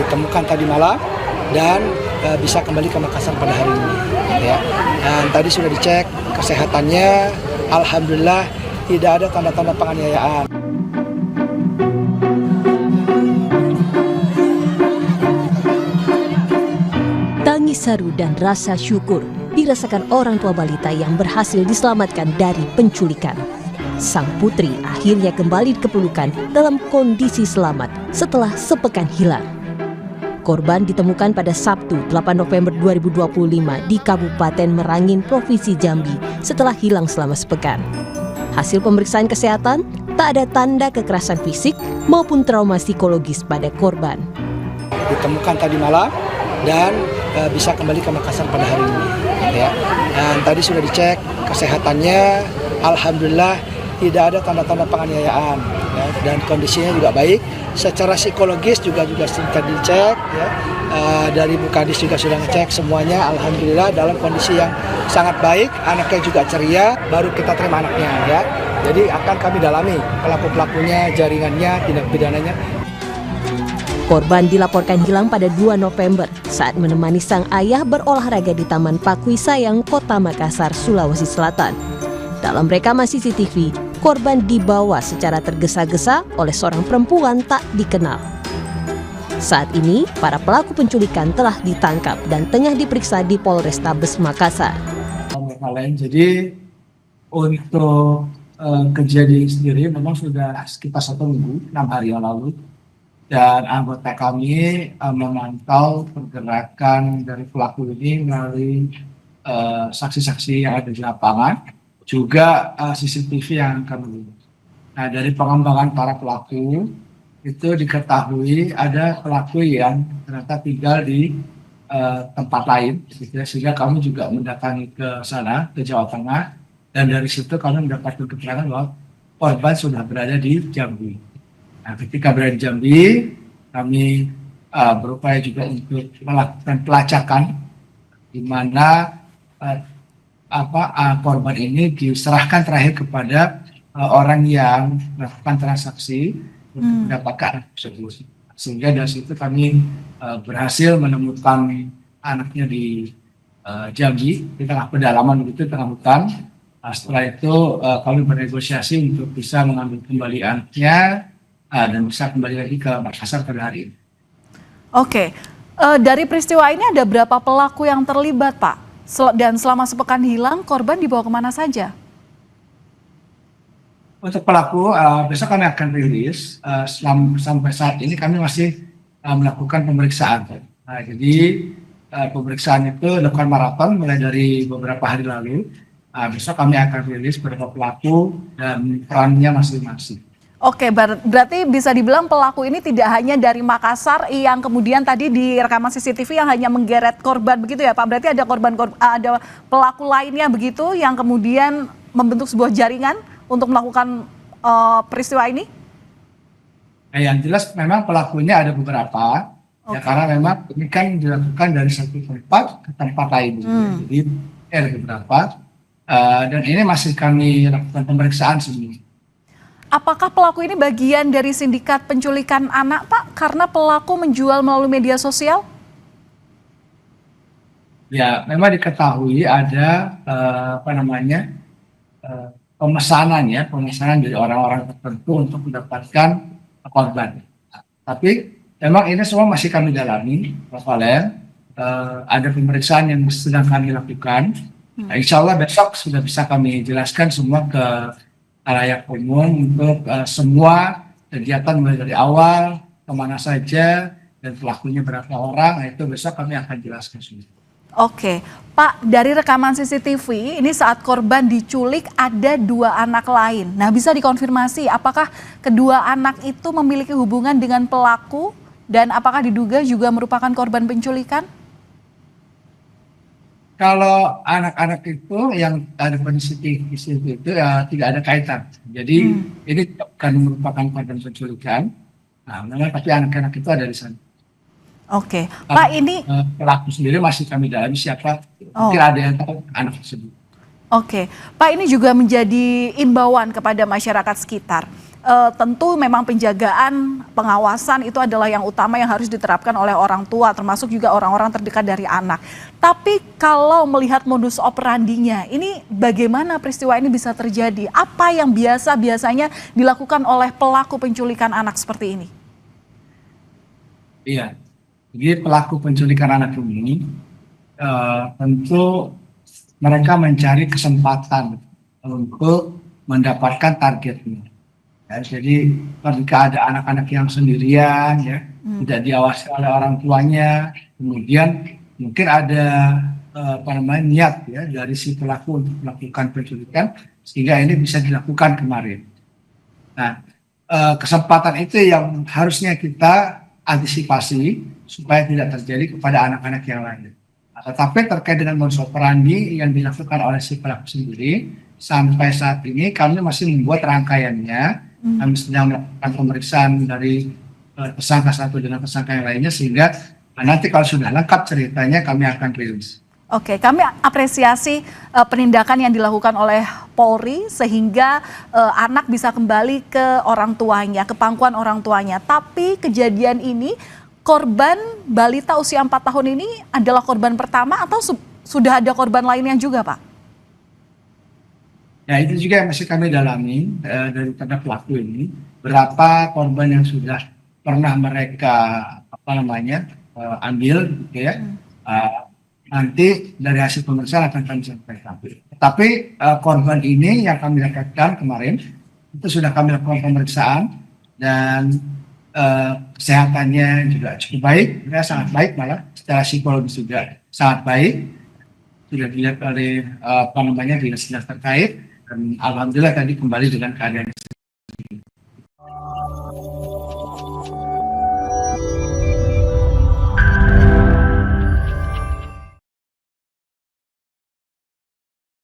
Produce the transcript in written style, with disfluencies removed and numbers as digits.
ditemukan tadi malam dan bisa kembali ke Makassar pada hari ini. Ya. Dan tadi sudah dicek kesehatannya, alhamdulillah tidak ada tanda-tanda penganiayaan. Tangis haru dan rasa syukur dirasakan orang tua balita yang berhasil diselamatkan dari penculikan. Sang putri akhirnya kembali dikepelukan dalam kondisi selamat setelah sepekan hilang. Korban ditemukan pada Sabtu 8 November 2025 di Kabupaten Merangin, Provinsi Jambi setelah hilang selama sepekan. Hasil pemeriksaan kesehatan, tak ada tanda kekerasan fisik maupun trauma psikologis pada korban. Ditemukan tadi malam dan bisa kembali ke Makassar pada hari ini. Ya. Dan tadi sudah dicek kesehatannya, alhamdulillah tidak ada tanda-tanda penganiayaan, ya, dan kondisinya juga baik. Secara psikologis juga sudah dicek, ya. Dari Bu Kadis juga sudah ngecek semuanya, alhamdulillah dalam kondisi yang sangat baik. Anaknya juga ceria, baru kita terima anaknya, ya. Jadi akan kami dalami pelaku-pelakunya, jaringannya, tindak pidananya. Korban dilaporkan hilang pada 2 November saat menemani sang ayah berolahraga di Taman Pakui Sayang, Kota Makassar, Sulawesi Selatan. Dalam rekaman CCTV, korban dibawa secara tergesa-gesa oleh seorang perempuan tak dikenal. Saat ini, para pelaku penculikan telah ditangkap dan tengah diperiksa di Polrestabes Makassar. Jadi untuk kejadian sendiri memang sudah sekitar 1 minggu, 6 hari yang lalu. Dan anggota kami memantau pergerakan dari pelaku ini melalui saksi-saksi yang ada di lapangan, juga CCTV yang kami lihat. Nah, dari pengembangan para pelaku itu diketahui ada pelaku yang ternyata tinggal di tempat lain, gitu ya, sehingga kami juga mendatangi ke sana, ke Jawa Tengah, dan dari situ kami mendapatkan keterangan bahwa korban sudah berada di Jambi. Nah, ketika berada di Jambi, kami berupaya juga untuk melakukan pelacakan, di mana korban ini diserahkan terakhir kepada orang yang melakukan transaksi untuk mendapatkan anak tersebut. Sehingga dari situ kami berhasil menemukan anaknya di Jambi, di tengah pedalaman begitu, tengah hutan. Setelah itu kami bernegosiasi untuk bisa mengambil kembali anaknya dan bisa kembali lagi ke Makassar pada hari ini. Oke, dari peristiwa ini ada berapa pelaku yang terlibat, Pak? Dan selama sepekan hilang, korban dibawa kemana saja? Untuk pelaku, besok kami akan rilis. Sampai saat ini kami masih melakukan pemeriksaan. Nah, jadi pemeriksaan itu dilakukan maraton mulai dari beberapa hari lalu. Besok kami akan rilis beberapa pelaku dan perannya masing-masing. Oke, berarti bisa dibilang pelaku ini tidak hanya dari Makassar yang kemudian tadi di rekaman CCTV yang hanya menggeret korban begitu ya Pak? Berarti ada ada pelaku lainnya begitu yang kemudian membentuk sebuah jaringan untuk melakukan peristiwa ini? Nah, yang jelas memang pelakunya ada beberapa, ya, karena memang ini kan dilakukan dari satu tempat ke tempat lain. Jadi ada beberapa, dan ini masih kami lakukan pemeriksaan semua. Apakah pelaku ini bagian dari sindikat penculikan anak, Pak? Karena pelaku menjual melalui media sosial? Ya, memang diketahui ada pemesanan dari orang-orang tertentu untuk mendapatkan korban. Tapi memang ini semua masih kami dalami, Pak Valen. Ada pemeriksaan yang sedang kami lakukan. Nah, insya Allah besok sudah bisa kami jelaskan semua ke halayak umum untuk semua kegiatan mulai dari awal, kemana saja, dan pelakunya berapa orang. Nah, itu besok kami akan jelaskan semua. Oke, Pak, dari rekaman CCTV ini saat korban diculik ada 2 anak lain. Nah, bisa dikonfirmasi apakah kedua anak itu memiliki hubungan dengan pelaku dan apakah diduga juga merupakan korban penculikan? Kalau anak-anak itu yang ada kondisi itu ya tidak ada kaitan. Jadi ini bukan merupakan korban penculikan. Nah, memang tapi anak-anak itu ada di sana. Oke, Pak, ini pelaku sendiri masih kami dalami siapa. Mungkin ada yang tahu anak tersebut. Oke, Pak, ini juga menjadi imbauan kepada masyarakat sekitar. tentu memang penjagaan, pengawasan itu adalah yang utama yang harus diterapkan oleh orang tua, termasuk juga orang-orang terdekat dari anak. Tapi kalau melihat modus operandinya, ini bagaimana peristiwa ini bisa terjadi? Apa yang biasanya dilakukan oleh pelaku penculikan anak seperti ini? Iya, jadi pelaku penculikan anak ini tentu mereka mencari kesempatan untuk mendapatkan targetnya. Ya, jadi ketika ada anak-anak yang sendirian, ya, tidak diawasi oleh orang tuanya, kemudian mungkin ada niat ya dari si pelaku untuk melakukan penculikan, sehingga ini bisa dilakukan kemarin. Nah, kesempatan itu yang harusnya kita antisipasi supaya tidak terjadi kepada anak-anak yang lain. Tetapi terkait dengan modus operandi yang dilakukan oleh si pelaku sendiri, sampai saat ini kami masih membuat rangkaiannya. Kami sedang melakukan pemeriksaan dari tersangka satu dengan tersangka yang lainnya, sehingga nanti kalau sudah lengkap ceritanya kami akan rilis. Oke, kami apresiasi penindakan yang dilakukan oleh Polri sehingga anak bisa kembali ke orang tuanya, ke pangkuan orang tuanya. Tapi kejadian ini, korban balita usia 4 tahun ini adalah korban pertama atau sudah ada korban lainnya juga, Pak? Ya, itu juga yang masih kami dalami dari pelaku ini. Berapa korban yang sudah pernah mereka ambil, gitu ya. Nanti dari hasil pemeriksaan akan kami sampaikan. Tapi korban ini yang kami dapatkan kemarin itu sudah kami lakukan pemeriksaan dan kesehatannya juga cukup baik, ya, sangat baik, malah secara psikologis juga sangat baik. Sudah dilihat oleh dinas terkait. Dan alhamdulillah tadi kembali dengan keadaan